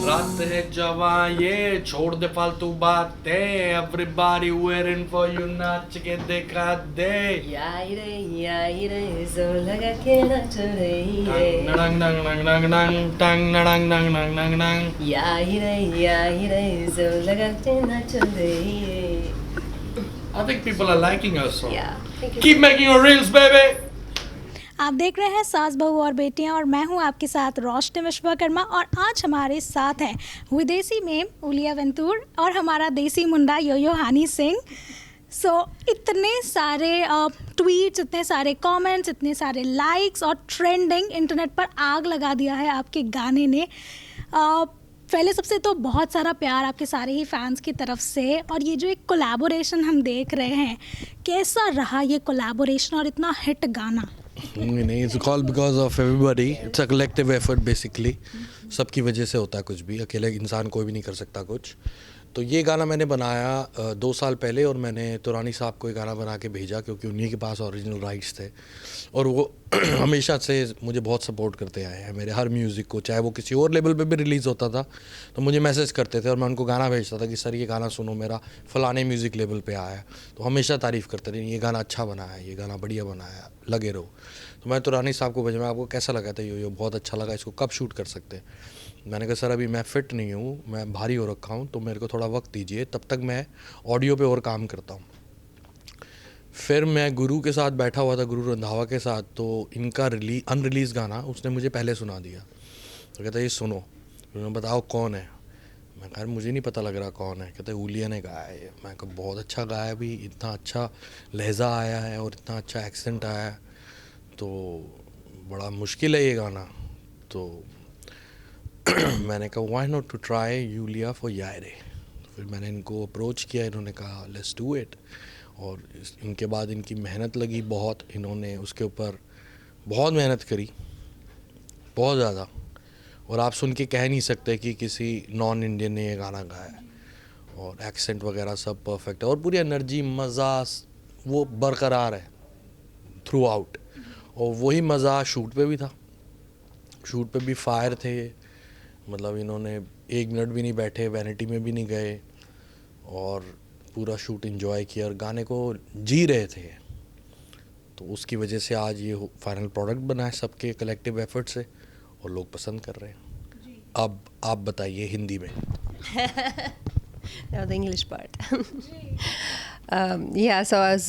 रात है जवां ये छोड़ दे फालतू बातें एवरीबॉडी वेयरिंग फॉर यू नाच के दिखा दे याई रे जोर लगा के नाच रही है टंग नंग नंग नंग नंग टंग नंग नंग नंग नंग नंग याई रे जोर लगा के नाच रही है I think people are liking us so Yeah, thank you. keep making your reels baby. आप देख रहे हैं सास बहू और बेटियां और मैं हूं आपके साथ रोशनी विश्वकर्मा और आज हमारे साथ हैं विदेशी मेम उलिया वेंतूर और हमारा देसी मुंडा योयो हानी सिंह। इतने सारे ट्वीट्स, इतने सारे कमेंट्स, इतने सारे लाइक्स और ट्रेंडिंग इंटरनेट पर आग लगा दिया है आपके गाने ने। पहले सबसे तो बहुत सारा प्यार आपके सारे ही फैंस की तरफ से, और ये जो एक कोलैबोरेशन हम देख रहे हैं, कैसा रहा ये कोलैबोरेशन और इतना हिट गाना? नहीं, it's call because of everybody, it's a collective effort basically. सबकी वजह से होता है कुछ भी, अकेले इंसान कोई भी नहीं कर सकता कुछ। तो ये गाना मैंने बनाया 2 साल पहले और मैंने तुरानी साहब को ये गाना बना के भेजा क्योंकि उन्हीं के पास ओरिजिनल राइट्स थे और वो हमेशा से मुझे बहुत सपोर्ट करते आए हैं मेरे हर म्यूज़िक को। चाहे वो किसी और लेवल पे भी रिलीज़ होता था तो मुझे मैसेज करते थे और मैं उनको गाना भेजता था कि सर ये गाना सुनो, मेरा फ़लाने म्यूज़िक लेवल पे आया है। तो हमेशा तारीफ़ करते थे, ये गाना अच्छा बना है, ये गाना बढ़िया बना है, लगे रहो। तो मैं तुरानी साहब को भेजा, मैं आपको कैसा लगा था? यो बहुत अच्छा लगा, इसको कब शूट कर सकते हैं? मैंने कहा सर अभी मैं फ़िट नहीं हूँ, मैं भारी हो रखा हूँ, तो मेरे को थोड़ा वक्त दीजिए, तब तक मैं ऑडियो पे और काम करता हूँ। फिर मैं गुरु के साथ बैठा हुआ था, गुरु रंधावा के साथ, तो इनका अनरिलीज़ गाना उसने मुझे पहले सुना दिया। तो कहता ये सुनो, उन्होंने बताओ कौन है? मैं कहा मुझे नहीं पता लग रहा कौन है। कहते उलिया ने गाया है। मैं कहा बहुत अच्छा गाया है, भी इतना अच्छा लहजा आया है और इतना अच्छा एक्सेंट आया है, तो बड़ा मुश्किल है ये गाना। तो मैंने कहा why not to try Yulia for यायरे। तो फिर मैंने इनको अप्रोच किया, इन्होंने कहा लेट्स डू इट। और इनके बाद इनकी मेहनत लगी बहुत, इन्होंने उसके ऊपर बहुत मेहनत करी, बहुत ज़्यादा। और आप सुन के कह नहीं सकते कि किसी नॉन इंडियन ने ये गाना गाया है। और एक्सेंट वगैरह सब परफेक्ट है और पूरी एनर्जी, मज़ा वो बरकरार है थ्रू आउट। और वही मज़ा शूट पे भी था। शूट पे भी फायर थे, मतलब इन्होंने 1 मिनट भी नहीं बैठे, वैनिटी में भी नहीं गए और पूरा शूट एंजॉय किया और गाने को जी रहे थे। तो उसकी वजह से आज ये फाइनल प्रोडक्ट बना है सबके कलेक्टिव एफर्ट से और लोग पसंद कर रहे हैं। अब आप बताइए हिंदी में। Now the English part. Yeah, so I was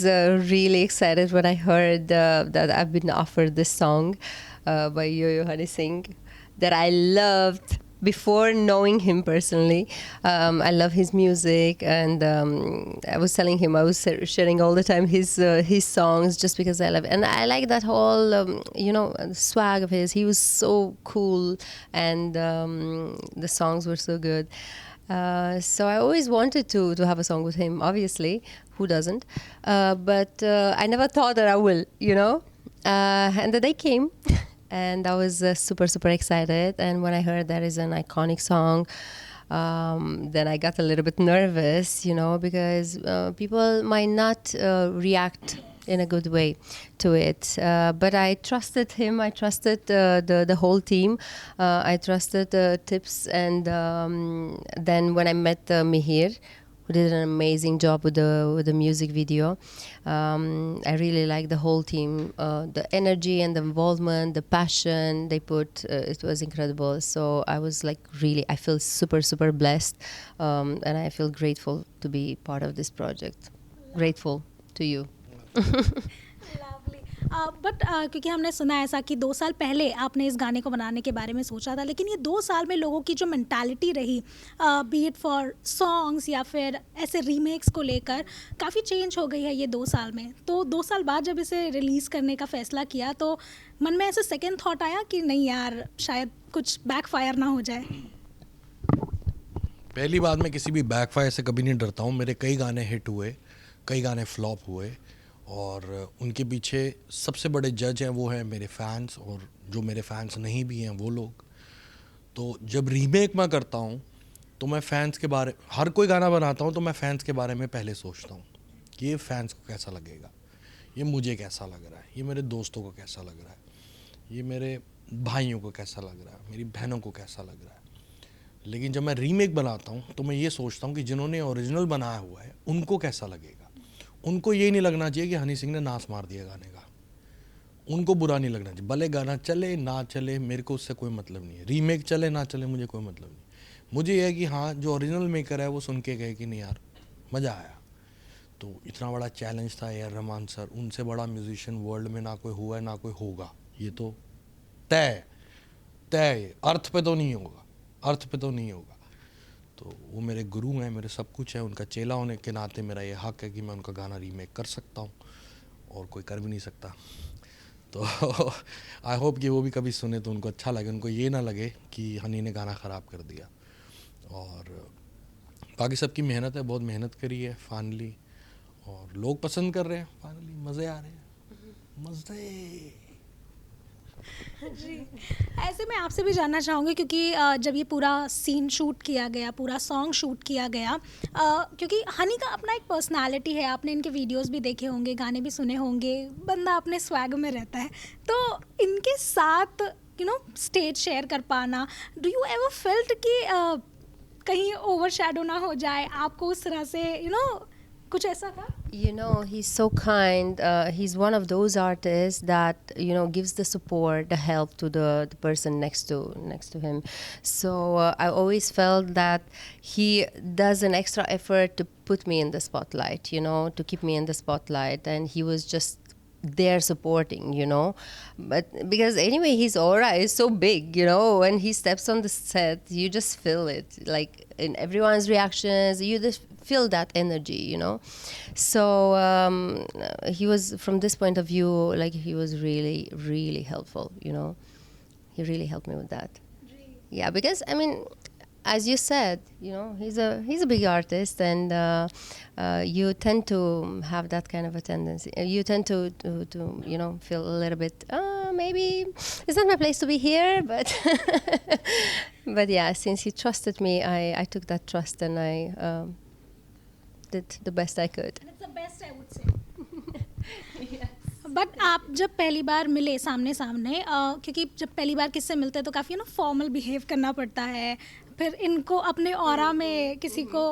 really excited when I heard that I've been offered this song by Yo-Yo Honey Singh that I loved before knowing him personally. I love his music, and I was telling him, I was sharing all the time his songs just because I love it. And I like that whole swag of his. He was so cool, and the songs were so good. So I always wanted to have a song with him, obviously. Who doesn't? But I never thought that I will, and the day came, and I was super, super excited. And when I heard that is an iconic song, then I got a little bit nervous, because people might not react in a good way to it. But I trusted him. I trusted the whole team. I trusted Tips. And then when I met Mihir, who did an amazing job with the music video, I really like the whole team. The energy and the involvement, the passion they put, it was incredible. So I was like I feel super, super blessed. And I feel grateful to be part of this project. Grateful to you. But क्योंकि हमने सुना ऐसा कि 2 साल पहले आपने इस गाने को बनाने के बारे में सोचा था, लेकिन ये 2 साल में लोगों की जो मेंटालिटी रही, बी इट फॉर सॉन्ग्स या फिर ऐसे रीमेक्स को लेकर, काफ़ी चेंज हो गई है ये 2 साल में। तो 2 साल बाद जब इसे रिलीज़ करने का फ़ैसला किया तो मन में ऐसे सेकेंड थॉट आया कि नहीं यार, शायद कुछ बैकफायर ना हो जाए? पहली बात, मैं किसी भी बैकफायर से कभी नहीं डरता हूँ। मेरे कई गाने हिट हुए, कई गाने फ्लॉप हुए और उनके पीछे सबसे बड़े जज हैं वो हैं मेरे फैंस, और जो मेरे फैंस नहीं भी हैं वो लोग। तो जब रीमेक मैं करता हूँ तो मैं फ़ैन्स के बारे, हर कोई गाना बनाता हूँ तो मैं फ़ैन्स के बारे में पहले सोचता हूँ कि ये फ़ैन्स को कैसा लगेगा, ये मुझे कैसा लग रहा है, ये मेरे दोस्तों को कैसा लग रहा है, ये मेरे भाइयों को कैसा लग रहा है, मेरी बहनों को कैसा लग रहा है। लेकिन जब मैं रीमेक बनाता हूँ तो मैं ये सोचता हूँ कि जिन्होंने ओरिजिनल बनाया हुआ है उनको कैसा लगेगा। उनको ये नहीं लगना चाहिए कि हनी सिंह ने नाच मार दिया गाने का, उनको बुरा नहीं लगना चाहिए। भले गाना चले ना चले, मेरे को उससे कोई मतलब नहीं है। रीमेक चले ना चले, मुझे कोई मतलब नहीं। मुझे यह है कि हाँ, जो ओरिजिनल मेकर है वो सुन के कहे कि नहीं यार मज़ा आया। तो इतना बड़ा चैलेंज था यार रहमान सर, उनसे बड़ा म्यूजिशियन वर्ल्ड में ना कोई हुआ है ना कोई होगा, ये तो तय तय, अर्थ पे तो नहीं होगा, अर्थ पे तो नहीं होगा। तो वो मेरे गुरु हैं, मेरे सब कुछ है, उनका चेला होने के नाते मेरा ये हक है कि मैं उनका गाना रीमेक कर सकता हूँ और कोई कर भी नहीं सकता। तो आई होप कि वो भी कभी सुने तो उनको अच्छा लगे, उनको ये ना लगे कि हनी ने गाना ख़राब कर दिया। और बाकी सबकी मेहनत है, बहुत मेहनत करी है फाइनली, और लोग पसंद कर रहे हैं फाइनली, मज़े आ रहे हैं, मज़े। जी, ऐसे मैं आपसे भी जानना चाहूँगी क्योंकि जब ये पूरा सीन शूट किया गया, पूरा सॉन्ग शूट किया गया, क्योंकि हनी का अपना एक पर्सनालिटी है, आपने इनके वीडियोस भी देखे होंगे, गाने भी सुने होंगे, बंदा अपने स्वैग में रहता है, तो इनके साथ स्टेज शेयर कर पाना, डू यू एवर फेल्ट कि कहीं ओवर शैडो ना हो जाए आपको उस तरह से, कुछ ऐसा था? You know, he's so kind. He's one of those artists that gives the support, the help to the person next to him. So I always felt that he does an extra effort to put me in the spotlight. To keep me in the spotlight, and he was just there supporting. But because anyway, his aura is so big. When he steps on the set, you just feel it, like in everyone's reactions. You just feel that energy. So he was, from this point of view, like, he was really, really helpful. He really helped me with that. Yeah, because I mean, as you said, he's a big artist, and you tend to have that kind of a tendency. You tend to feel a little bit, maybe it's not my place to be here, but but yeah, since he trusted me, I took that trust, and I did the best I could. That's the best I would say. But आप जब पहली बार मिले सामने सामने, क्योंकि जब पहली बार किससे मिलते हैं तो काफ़ी फॉर्मल बिहेव करना पड़ता है, फिर इनको अपने ऑरा में किसी को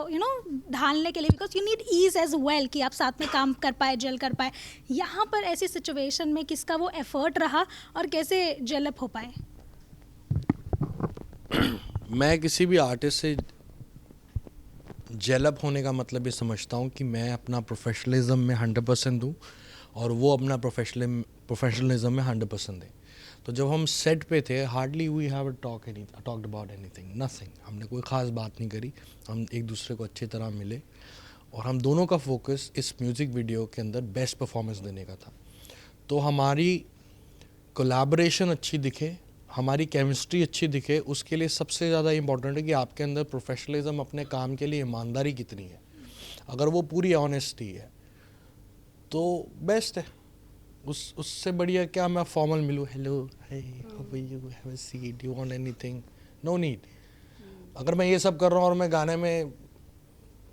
ढालने के लिए, because you need ease as well कि आप साथ में काम कर पाए, जेल कर पाए। यहाँ पर ऐसी सिचुएशन में किसका वो एफर्ट रहा और कैसे जेलअप हो पाए? मैं किसी भी आर्टिस्ट से जेलअप होने का मतलब ये समझता हूँ कि मैं अपना प्रोफेशनलिज्म में 100% दूँ और वो अपना प्रोफेशनलिज्म में 100% दें। तो जब हम सेट पे थे, hardly we have talked about anything, nothing. हमने कोई ख़ास बात नहीं करी, हम एक दूसरे को अच्छी तरह मिले और हम दोनों का फोकस इस म्यूज़िक वीडियो के अंदर बेस्ट परफॉर्मेंस देने का था। तो हमारी कोलैबोरेशन अच्छी दिखे, हमारी केमिस्ट्री अच्छी दिखे, उसके लिए सबसे ज़्यादा इम्पॉर्टेंट है कि आपके अंदर प्रोफेशनलिज्म, अपने काम के लिए ईमानदारी कितनी है। अगर वो पूरी ऑनेस्टी है तो बेस्ट है। उससे बढ़िया क्या मैं फॉर्मल मिलूँ, hello hey how are you, have a seat, you want anything, no need. अगर मैं ये सब कर रहा हूँ और मैं गाने में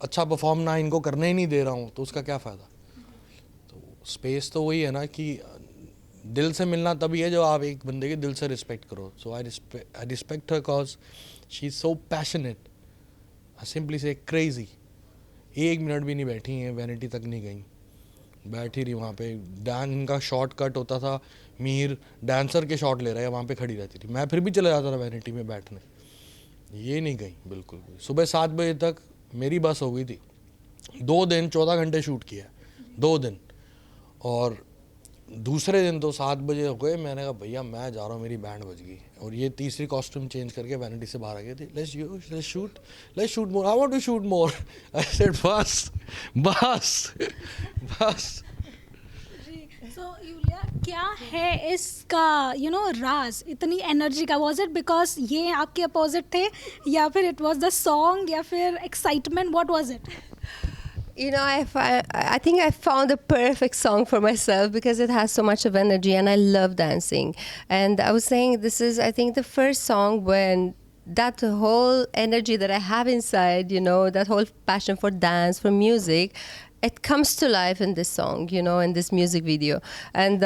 अच्छा परफॉर्म ना इनको करने ही नहीं दे रहा हूँ तो उसका क्या फ़ायदा। तो स्पेस तो वही है ना कि दिल से मिलना तभी है जो आप एक बंदे के दिल से रिस्पेक्ट करो। So I respect her because she is so passionate, I simply say crazy. 1 minute भी नहीं बैठी हैं, वैनिटी तक नहीं गई, बैठी रही वहाँ पे। इनका शॉर्ट कट होता था, मीर डांसर के शॉट ले रहा है, वहाँ पे खड़ी रहती थी, मैं फिर भी चला जाता था वैनिटी में बैठने। ये नहीं गई बिल्कुल भी। सुबह 7 बजे तक मेरी बस हो गई थी। 2 दिन 14 घंटे शूट किया, 2 दिन, और दूसरे दिन तो 7 बजे हो गए। मैंने कहा भैया मैं जा रहा हूँ, मेरी बैंड बज गई। और ये तीसरी कॉस्ट्यूम चेंज करके वैनिटी से बाहर आ गए थे। Let's shoot more, I want to shoot more. I said बस बस बस। सो यूलिया, क्या है इसका राज, इतनी एनर्जी का? वॉज इट बिकॉज ये आपके अपोजिट थे, या फिर इट वॉज द सॉन्ग, या फिर excitement? What was it? I think I found the perfect song for myself because it has so much of energy and I love dancing. And I was saying this is, I think, the first song when that whole energy that I have inside, that whole passion for dance, for music, it comes to life in this song, you know, in this music video. And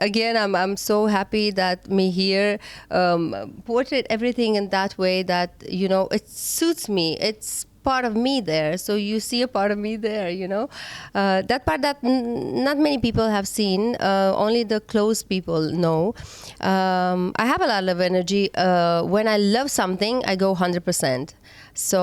again, I'm so happy that Mihir portrayed everything in that way that, you know, it suits me. It's part of me there, so you see a part of me there, you know. That part that not many people have seen, only the close people know. I have a lot of energy. When I love something, I go 100%. So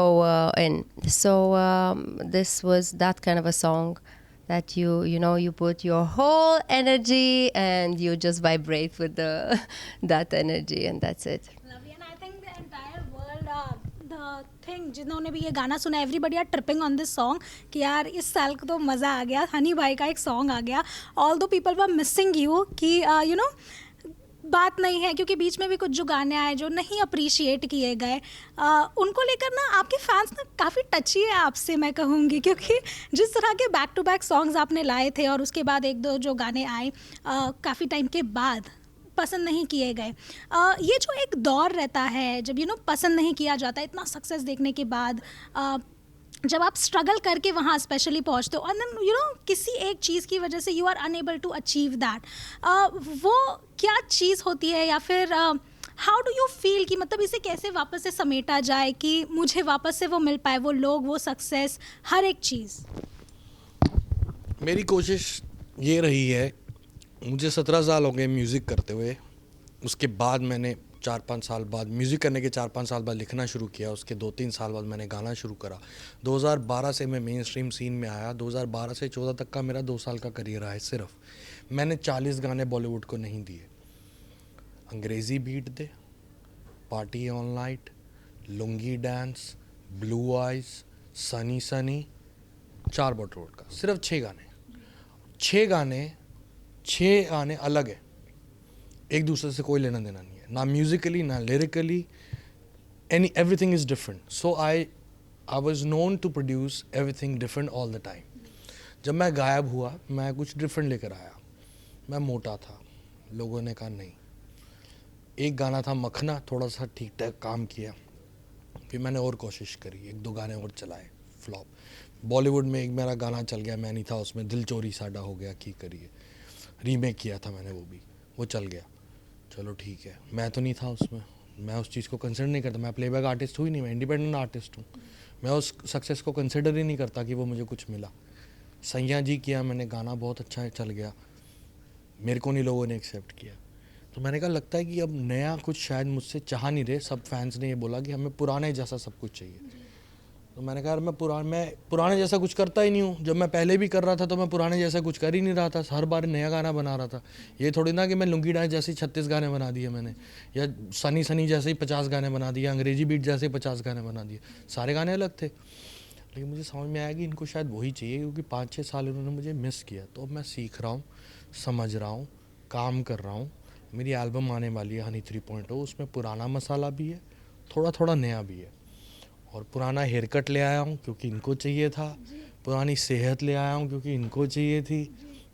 this was that kind of a song that you know, you put your whole energy and you just vibrate with that energy, and that's it. Lovely, and I think the entire world, the thing, जिन्होंने भी ये गाना सुना, everybody are tripping on this song कि यार इस साल को तो मज़ा आ गया, हनी भाई का एक सॉन्ग आ गया. Although people were missing you कि you know, बात नहीं है, क्योंकि बीच में भी कुछ जो गाने आए जो नहीं अप्रिशिएट किए गए, उनको लेकर ना आपके फैंस ना काफ़ी टची है आपसे, मैं कहूँगी, क्योंकि जिस तरह के बैक टू बैक सॉन्ग्स आपने लाए थे और उसके बाद एक दो जो गाने आए काफ़ी टाइम के बाद पसंद नहीं किए गए. ये जो एक दौर रहता है जब पसंद नहीं किया जाता इतना सक्सेस देखने के बाद, जब आप स्ट्रगल करके वहाँ स्पेशली पहुँचते हो, और किसी एक चीज़ की वजह से you are unable to achieve that, वो क्या चीज़ होती है, या फिर हाउ डू यू फील कि मतलब इसे कैसे वापस से समेटा जाए कि मुझे वापस से वो मिल पाए, वो लोग, वो सक्सेस, हर एक चीज़. मेरी कोशिश ये रही है, मुझे 17 साल हो गए म्यूज़िक करते हुए. उसके बाद मैंने 4-5 साल बाद, म्यूज़िक करने के 4-5 साल बाद लिखना शुरू किया. उसके 2-3 साल बाद मैंने गाना शुरू करा. 2012 से मैं मेन स्ट्रीम सीन में आया. 2012 से 14 तक का मेरा 2 साल का करियर रहा है सिर्फ. मैंने 40 गाने बॉलीवुड को नहीं दिए. अंग्रेज़ी बीट दे, party all night, lungi dance, blue eyes, sunny sunny, 4 Bollywood का, सिर्फ 6 गाने. 6 गाने अलग है, एक दूसरे से कोई लेना देना नहीं है, ना म्यूज़िकली ना lyrically, everything is different. So I was known to produce everything different all the time. जब मैं गायब हुआ, मैं कुछ डिफरेंट लेकर आया. मैं मोटा था, लोगों ने कहा नहीं. एक गाना था मखना, थोड़ा सा ठीक ठाक काम किया. फिर मैंने और कोशिश करी, 1-2 गाने और चलाए, फ्लॉप. बॉलीवुड में एक मेरा गाना चल गया, मैं नहीं था उसमें, दिल चोरी साडा हो गया की करिए, रीमेक किया था मैंने, वो चल गया. चलो ठीक है, मैं तो नहीं था उसमें, मैं उस चीज़ को कंसिडर नहीं करता. मैं प्लेबैक आर्टिस्ट हूँ ही नहीं, मैं इंडिपेंडेंट आर्टिस्ट हूँ. मैं उस सक्सेस को कंसिडर ही नहीं करता कि वो मुझे कुछ मिला. सैया जी किया मैंने, गाना बहुत अच्छा चल गया, मेरे को नहीं लोगों ने एक्सेप्ट किया. तो मैंने कहा लगता है कि अब नया कुछ शायद मुझसे चाह नहीं रहे. सब फैंस ने ये बोला कि हमें पुराने जैसा सब कुछ चाहिए. तो मैंने कहा मैं पुराने जैसा कुछ करता ही नहीं हूँ. जब मैं पहले भी कर रहा था तो मैं पुराने जैसा कुछ कर ही नहीं रहा था, हर बार नया गाना बना रहा था. ये थोड़ी ना कि मैं लुंगी डांस जैसे 36 गाने बना दिए मैंने, या सनी सनी जैसे ही 50 गाने बना दिए, अंग्रेजी बीट जैसे ही 50 गाने बना दिए. सारे गाने अलग थे. लेकिन मुझे समझ में आया कि इनको शायद वही चाहिए, क्योंकि 5-6 साल इन्होंने मुझे मिस किया. तो अब मैं सीख रहा हूँ, समझ रहा हूँ, काम कर रहा हूँ. मेरी एल्बम आने वाली है हनी 3.0, उसमें पुराना मसाला भी है, थोड़ा थोड़ा नया भी है. और पुराना हेयर कट ले आया हूँ क्योंकि इनको चाहिए था, पुरानी सेहत ले आया हूँ क्योंकि इनको चाहिए थी.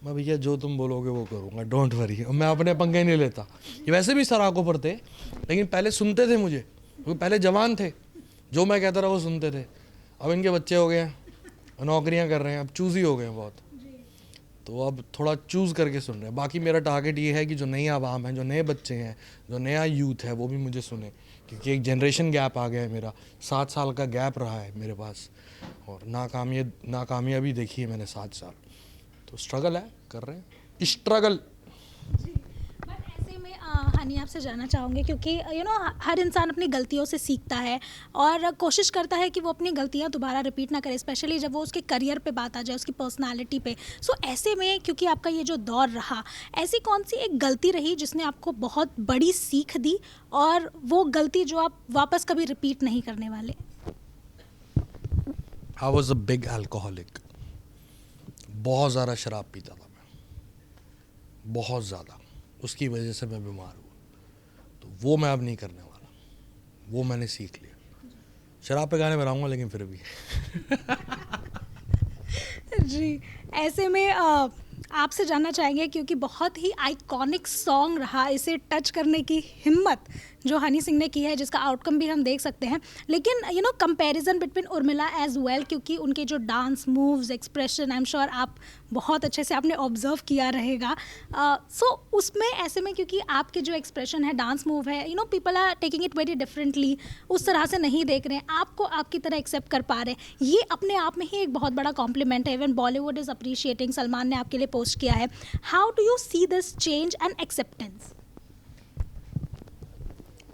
मैं भैया जो तुम बोलोगे वो करूँगा, डोंट वरी. मैं अपने पंगे नहीं लेता. ये वैसे भी सराखों पर थे, लेकिन पहले सुनते थे मुझे, क्योंकि पहले जवान थे, जो मैं कहता रहा वो सुनते थे. अब इनके बच्चे हो गए हैं, नौकरियाँ कर रहे हैं, अब चूज़ी हो गए हैं बहुत, तो अब थोड़ा चूज़ करके सुन रहे हैं. बाकी मेरा टारगेट ये है कि जो नई आवाम है, जो नए बच्चे हैं, जो नया यूथ है, वो भी मुझे सुने, क्योंकि एक जनरेशन गैप आ गया है मेरा. 7 साल का गैप रहा है मेरे पास, और नाकामयाबी देखी है मैंने 7 साल. तो स्ट्रगल है, कर रहे हैं स्ट्रगल. बट ऐसे में हनी आपसे जानना चाहूँगी, क्योंकि हर इंसान अपनी गलतियों से सीखता है और कोशिश करता है कि वो अपनी गलतियाँ दोबारा रिपीट ना करे, स्पेशली जब वो उसके करियर पे बात आ जाए, उसकी पर्सनालिटी पे. सो ऐसे में क्योंकि आपका ये जो दौर रहा, ऐसी कौन सी एक गलती रही जिसने आपको बहुत बड़ी सीख दी, और वो गलती जो आप वापस कभी रिपीट नहीं करने वाले? I was a big alcoholic. बहुत ज़्यादा शराब पीता था मैं, बहुत ज़्यादा. उसकी वजह से मैं बीमार हुआ. तो वो मैं अब नहीं करने वाला, वो मैंने सीख लिया. शराब पे गाने बनाऊंगा लेकिन फिर भी. जी, ऐसे में आपसे जानना चाहेंगे, क्योंकि बहुत ही आइकॉनिक सॉन्ग रहा, इसे टच करने की हिम्मत जो हनी सिंह ने की है, जिसका आउटकम भी हम देख सकते हैं. लेकिन you know comparison between Urmila as well, क्योंकि उनके जो dance moves, expression, I am sure आप बहुत अच्छे से आपने ऑब्जर्व किया रहेगा. सो उसमें ऐसे में क्योंकि आपके जो एक्सप्रेशन है, डांस मूव है, you know people are taking it very differently, उस तरह से नहीं देख रहे हैं आपको, आपकी तरह एक्सेप्ट कर पा रहे हैं. ये अपने आप में ही एक बहुत बड़ा कॉम्प्लीमेंट है. Even Bollywood is appreciating. Salman ने आपके लिए पोस्ट किया है. How do you see this change and acceptance?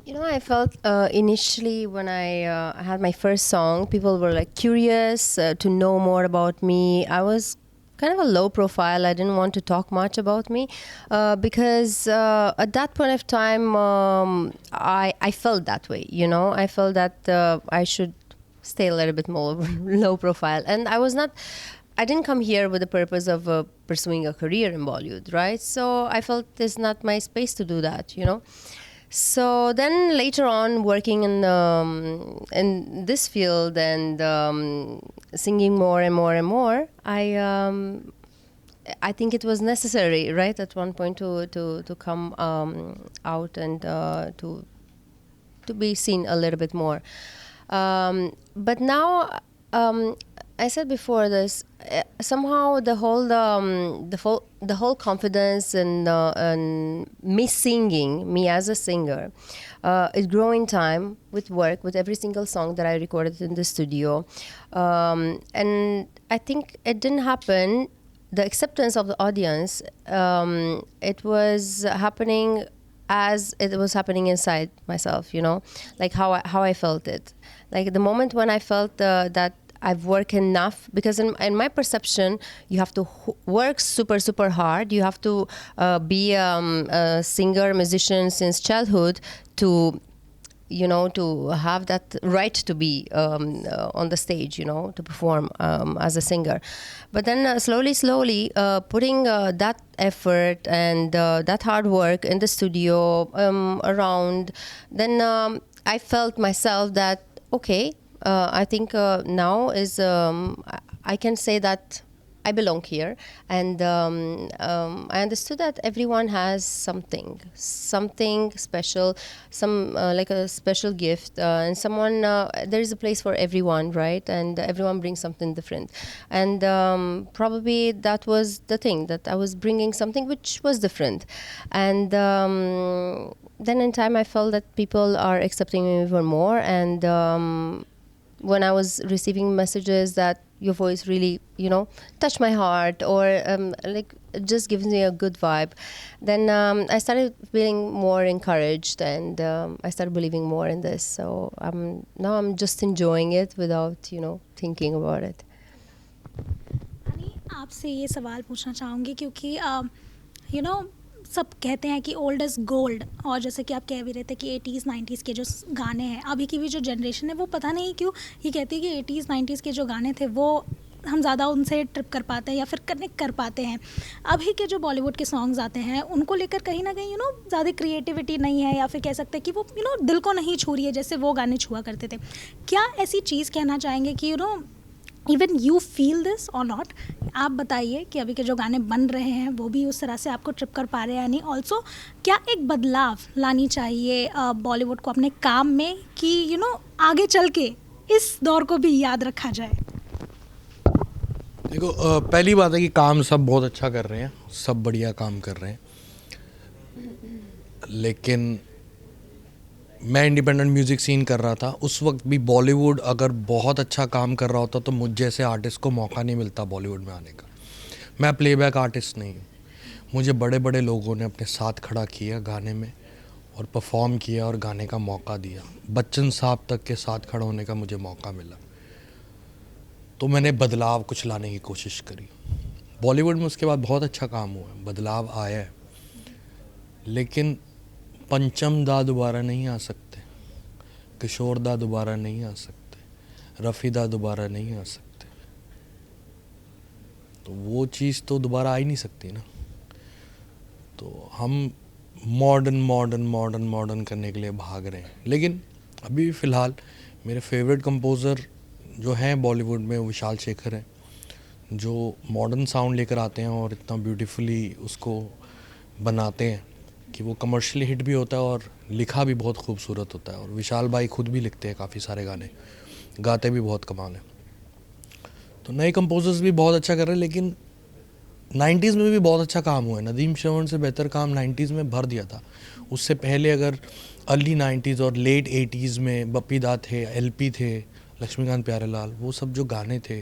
You know, I felt initially when I had my first song, people were like curious to know more about me. I was kind of a low profile. I didn't want to talk much about me because at that point of time, I felt that way. You know, I felt that I should stay a little bit more low profile, and I didn't come here with the purpose of pursuing a career in Bollywood, right? So I felt it's not my space to do that, you know. So then later on, working in this field and singing more and more and more, I think it was necessary, right, at one point to come out and to be seen a little bit more. But now, I said before this, somehow the whole confidence and me singing, me as a singer, it grew in time with work, with every single song that I recorded in the studio. And I think it didn't happen, the acceptance of the audience, it was happening as it was happening inside myself, you know, like how I felt it. Like the moment when I felt that I've worked enough, because in my perception, you have to work super, super hard. You have to be a singer, musician since childhood to, you know, to have that right to be on the stage, you know, to perform as a singer. But then slowly, putting that effort and that hard work in the studio, around, then I felt myself that, okay, I think now is I can say that I belong here, and I understood that everyone has something special, some like a special gift, and someone there is a place for everyone, right? And everyone brings something different, and probably that was the thing, that I was bringing something which was different, and then in time I felt that people are accepting me even more, and when I was receiving messages that your voice really, you know, touched my heart, or like just gives me a good vibe, then I started feeling more encouraged, and I started believing more in this. So now I'm just enjoying it without, you know, thinking about it. आपसे ये सवाल पूछना चाहूँगी क्योंकि you know सब कहते हैं कि ओल्ड इज़ गोल्ड, और जैसे कि आप कह भी रहे थे कि 80s 90s के जो गाने हैं, अभी की भी जो जनरेशन है वो पता नहीं क्यों ये कहती है कि 80s 90s के जो गाने थे वो हम ज़्यादा उनसे ट्रिप कर पाते हैं या फिर कनेक्ट कर पाते हैं. अभी के जो बॉलीवुड के सॉन्ग्स आते हैं उनको लेकर कहीं ना कहीं, यू नो, ज़्यादा क्रिएटिविटी नहीं है, या फिर कह सकते हैं कि वो, यू नो, दिल को नहीं छू रही है जैसे वो गाने छुआ करते थे. क्या ऐसी चीज़ कहना चाहेंगे कि, you know, even you feel this और नॉट? आप बताइए कि अभी के जो गाने बन रहे हैं वो भी उस तरह से आपको ट्रिप कर पा रहे हैं या नहीं? ऑल्सो क्या एक बदलाव लानी चाहिए बॉलीवुड को अपने काम में कि, यू नो, आगे चल के इस दौर को भी याद रखा जाए? देखो, पहली बात है कि काम सब बहुत अच्छा कर रहे हैं, सब बढ़िया काम कर रहे हैं, लेकिन मैं इंडिपेंडेंट म्यूज़िक सीन कर रहा था उस वक्त भी. बॉलीवुड अगर बहुत अच्छा काम कर रहा होता तो मुझ जैसे आर्टिस्ट को मौका नहीं मिलता बॉलीवुड में आने का. मैं प्लेबैक आर्टिस्ट नहीं हूँ. मुझे बड़े बड़े लोगों ने अपने साथ खड़ा किया गाने में और परफॉर्म किया और गाने का मौका दिया. बच्चन साहब तक के साथ खड़ा होने का मुझे मौका मिला. तो मैंने बदलाव कुछ लाने की कोशिश करी. बॉलीवुड में उसके बाद बहुत अच्छा काम हुआ है, बदलाव आया है, लेकिन पंचम दा दोबारा नहीं आ सकते, किशोर दा दोबारा नहीं आ सकते, रफ़ी दा दोबारा नहीं आ सकते. तो वो चीज़ तो दोबारा आ ही नहीं सकती ना. तो हम मॉडर्न करने के लिए भाग रहे हैं. लेकिन अभी फ़िलहाल मेरे फेवरेट कंपोज़र जो हैं बॉलीवुड में वो विशाल शेखर हैं, जो मॉडर्न साउंड लेकर आते हैं और इतना ब्यूटीफुली उसको बनाते हैं. कि वो कमर्शियली हिट भी होता है और लिखा भी बहुत खूबसूरत होता है। और विशाल भाई खुद भी लिखते हैं काफ़ी सारे गाने, गाते भी बहुत कमाल है। तो नए कंपोजर्स भी बहुत अच्छा कर रहे हैं, लेकिन 90s में भी बहुत अच्छा काम हुआ है। नदीम श्रवण से बेहतर काम 90s में भर दिया था। उससे पहले अगर अर्ली 90s और लेट 80s में बप्पी दा थे, एलपी थे, लक्ष्मीकांत प्यारेलाल, वो सब जो गाने थे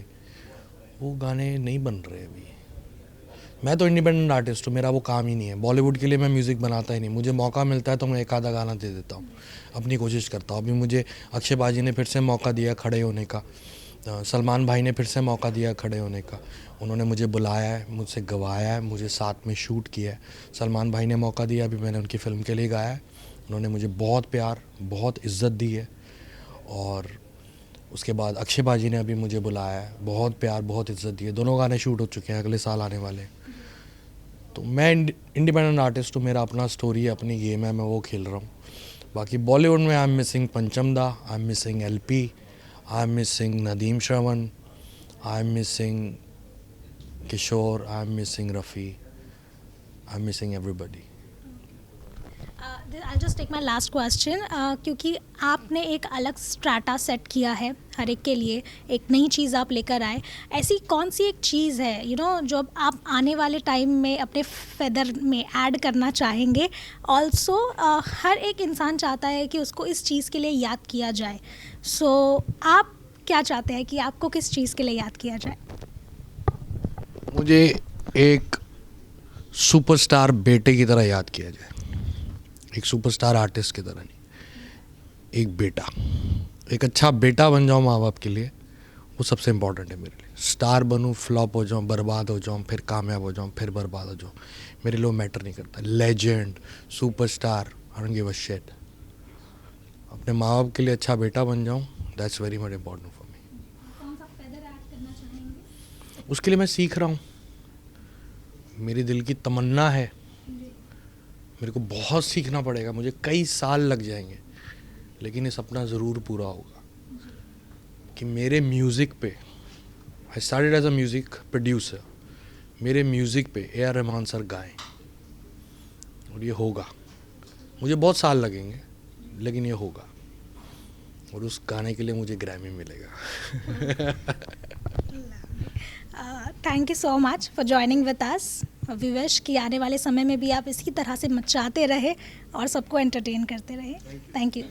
वो गाने नहीं बन रहे अभी। मैं तो इंडिपेंडेंट आर्टिस्ट हूँ, मेरा वो काम ही नहीं है। बॉलीवुड के लिए मैं म्यूज़िक बनाता ही नहीं। मुझे मौका मिलता है तो मैं एक आधा गाना दे देता हूँ, अपनी कोशिश करता हूँ। अभी मुझे अक्षय बाजी ने फिर से मौका दिया खड़े होने का, सलमान भाई ने फिर से मौका दिया खड़े होने का। उन्होंने मुझे बुलाया है, मुझसे गवाया है, मुझे साथ में शूट किया है। सलमान भाई ने मौका दिया, अभी मैंने उनकी फ़िल्म के लिए गाया है। उन्होंने मुझे बहुत प्यार, बहुत इज़्ज़त दी है। और उसके बाद अक्षय बाजी ने अभी मुझे बुलाया है, बहुत प्यार, बहुत इज़्ज़त दी है। दोनों गाने शूट हो चुके हैं, अगले साल आने वाले। तो मैं इंडिपेंडेंट आर्टिस्ट हूँ, मेरा अपना स्टोरी है, अपनी गेम है, मैं वो खेल रहा हूँ। बाकी बॉलीवुड में आई am missing Pancham da, I am missing LP, I am missing Nadeem Shravan, I am missing Kishore, I am missing Rafi, I am missing everybody. I'll just take my last question. क्योंकि आपने एक अलग स्ट्राटा सेट किया है हर एक के लिए, एक नई चीज़ आप लेकर आए। ऐसी कौन सी एक चीज़ है जो अब आप आने वाले टाइम में अपने फेदर में ऐड करना चाहेंगे? ऑल्सो हर एक इंसान चाहता है कि उसको इस चीज़ के लिए याद किया जाए। सो आप क्या चाहते हैं कि आपको किस चीज़ के लिए याद किया जाए? मुझे एक सुपरस्टार बेटे की तरह याद किया जाए, एक सुपरस्टार आर्टिस्ट की तरह नहीं, एक बेटा, एक अच्छा बेटा बन जाऊँ माँ बाप के लिए, वो सबसे इम्पोर्टेंट है मेरे लिए। स्टार बनूँ, फ्लॉप हो जाऊँ, बर्बाद हो जाऊँ, फिर कामयाब हो जाऊँ, फिर बर्बाद हो जाऊँ, मेरे लिए वो मैटर नहीं करता। Legend, superstar, I don't give a shit. अपने माँ बाप के लिए अच्छा बेटा बन जाऊँ, that's very much important for me. कौन सा फेदर ऐड करना चाहेंगे? उसके लिए मैं सीख रहा हूँ, मेरी दिल की तमन्ना है। मेरे को बहुत सीखना पड़ेगा, मुझे कई साल लग जाएंगे, लेकिन ये सपना ज़रूर पूरा होगा कि मेरे म्यूज़िक पे, I started as a music producer, मेरे म्यूज़िक पे ए आर रहमान सर गाएं, और ये होगा। मुझे बहुत साल लगेंगे, लेकिन ये होगा, और उस गाने के लिए मुझे ग्रैमी मिलेगा। Thank you so much for joining with us. We wish कि आने वाले समय में भी आप इसी तरह से मचाते रहे और सबको एंटरटेन करते रहे। Thank you.